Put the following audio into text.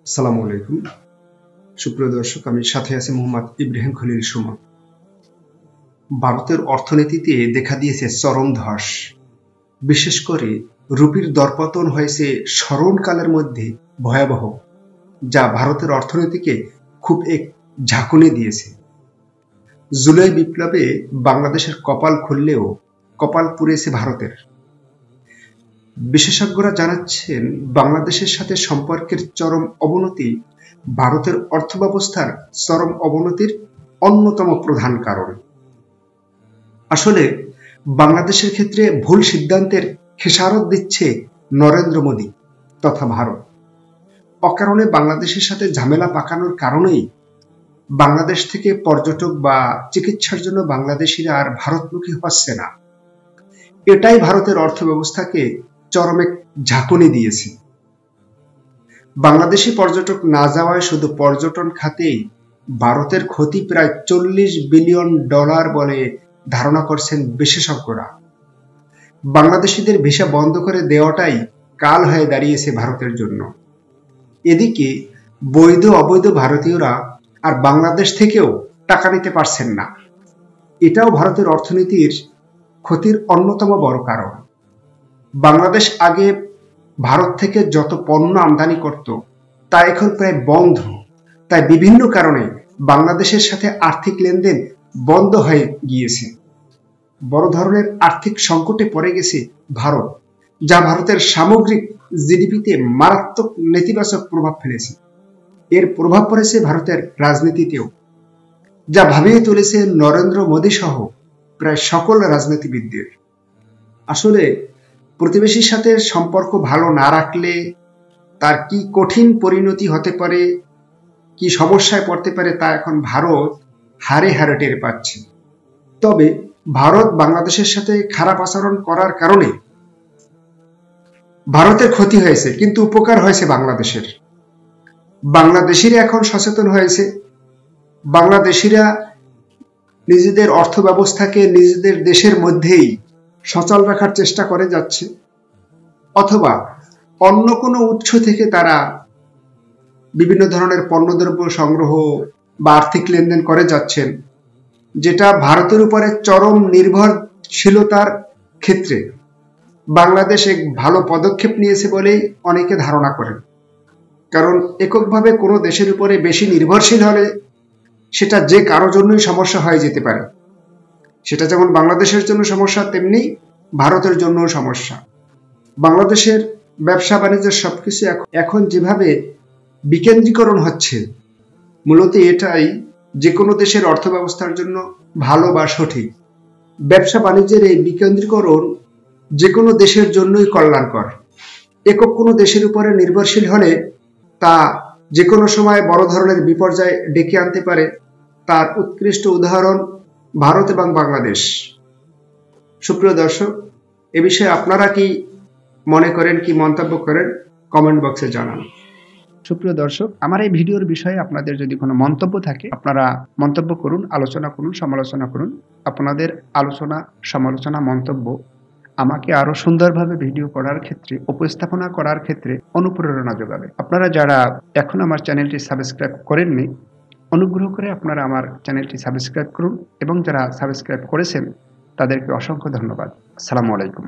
আসসালামু আলাইকুম। সুপ্রিয় দর্শক, আমি সাথে আছি মোহাম্মদ ইব্রাহিম খলিল সুমন। ভারতের অর্থনীতিতে দেখা দিয়েছে চরম ধস। বিশেষ করে রুপির দরপতন হয়েছে স্মরণকালের মধ্যে ভয়াবহ, যা ভারতের অর্থনীতিকে খুব এক ঝাঁকুনি দিয়েছে। জুলাই বিপ্লবে বাংলাদেশের কপাল খুললেও কপাল পুড়েছে ভারতের। বিশেষজ্ঞরা জানাচ্ছেন, বাংলাদেশের সাথে সম্পর্কের চরম অবনতি ভারতের অর্থব্যবস্থার চরম অবনতির অন্যতম প্রধান কারণ। আসলে বাংলাদেশের ক্ষেত্রে ভুল সিদ্ধান্তের খেসারত দিচ্ছে নরেন্দ্র মোদী তথা ভারত। অকারণে বাংলাদেশের সাথে ঝামেলা পাকানোর কারণেই বাংলাদেশ থেকে পর্যটক বা চিকিৎসার জন্য বাংলাদেশিরা আর ভারতমুখী হচ্ছে না। এটাই ভারতের অর্থব্যবস্থাকে চরম এক ঝাঁকুনি দিয়েছে। বাংলাদেশি পর্যটক না যাওয়ায় শুধু পর্যটন খাতেই ভারতের ক্ষতি প্রায় $40 বিলিয়ন বলে ধারণা করছেন বিশেষজ্ঞরা। বাংলাদেশিদের ভিসা বন্ধ করে দেওয়াটাই কাল হয়ে দাঁড়িয়েছে ভারতের জন্য। এদিকে বৈধ অবৈধ ভারতীয়রা আর বাংলাদেশ থেকেও টাকা নিতে পারছেন না। এটাও ভারতের অর্থনীতির ক্ষতির অন্যতম বড় কারণ। বাংলাদেশ আগে ভারত থেকে যত পণ্য আমদানি করত তা এখন প্রায় বন্ধ। তাই বিভিন্ন কারণে বাংলাদেশের সাথে আর্থিক লেনদেন বন্ধ হয়ে গিয়েছে। বড় ধরনের আর্থিক সংকটে পড়ে গেছে ভারত, যা ভারতের সামগ্রিক জিডিপিতে মারাত্মক নেতিবাচক প্রভাব ফেলেছে। এর প্রভাব পড়েছে ভারতের রাজনীতিতেও, যা ভাবিয়ে তুলেছে নরেন্দ্র মোদী সহ প্রায় সকল রাজনীতিবিদদের। আসলে প্রতিবেশীর সাথে সম্পর্ক ভালো না রাখলে তার কি কঠিন পরিণতি হতে পারে, কি সমস্যায় পড়তে পারে, তা এখন ভারত হারে হারে টের পাচ্ছে। তবে ভারত বাংলাদেশের সাথে খারাপ আচরণ করার কারণে ভারতের ক্ষতি হয়েছে, কিন্তু উপকার হয়েছে বাংলাদেশের। বাংলাদেশিরা এখন সচেতন হয়েছে। বাংলাদেশিরা নিজেদের অর্থ ব্যবস্থাকে নিজেদের দেশের মধ্যেই সচল রাখার চেষ্টা করে যাচ্ছে, অথবা অন্য কোনো উৎস থেকে তারা বিভিন্ন ধরনের পণ্যদ্রব্য সংগ্রহ বা আর্থিক লেনদেন করে যাচ্ছেন, যেটা ভারতের উপরে চরম নির্ভরশীলতার ক্ষেত্রে বাংলাদেশ এক ভালো পদক্ষেপ নিয়েছে বলেই অনেকে ধারণা করেন। কারণ এককভাবে কোনো দেশের উপরে বেশি নির্ভরশীল হলে সেটা যে কারো জন্যই সমস্যা হয়ে যেতে পারে। সেটা যেমন বাংলাদেশের জন্য সমস্যা, তেমনি ভারতের জন্যও সমস্যা। বাংলাদেশের ব্যবসা বাণিজ্যের সবকিছু এখন যেভাবে বিকেন্দ্রীকরণ হচ্ছে, মূলত এটাই যে কোনো দেশের অর্থব্যবস্থার জন্য ভালো বা সঠিক। ব্যবসা বাণিজ্যের এই বিকেন্দ্রীকরণ যে কোনো দেশের জন্যই কল্যাণকর। একক কোনো দেশের উপরে নির্ভরশীল হলে তা যে কোনো সময় বড় ধরনের বিপর্যয় ডেকে আনতে পারে। তার উৎকৃষ্ট উদাহরণ ভারত এবং বাংলাদেশ। সুপ্রিয় দর্শক, এ বিষয়ে আপনারা কি মনে করেন, কি মন্তব্য করেন, কমেন্ট বক্সে জানান। সুপ্রিয় দর্শক, আমার এই ভিডিওর বিষয়ে আপনাদের যদি কোনো মন্তব্য থাকে, আপনারা মন্তব্য করুন, আলোচনা করুন, সমালোচনা করুন। আপনাদের আলোচনা, সমালোচনা, মন্তব্য আমাকে আরো সুন্দরভাবে ভিডিও করার ক্ষেত্রে, উপস্থাপনা করার ক্ষেত্রে অনুপ্রেরণা যোগাবে। আপনারা যারা এখন আমার চ্যানেলটি সাবস্ক্রাইব করেননি, অনুগ্রহ করে আপনারা আমার চ্যানেলটি সাবস্ক্রাইব করুন, এবং যারা সাবস্ক্রাইব করেছেন তাদেরকে অসংখ্য ধন্যবাদ। আসসালামু আলাইকুম।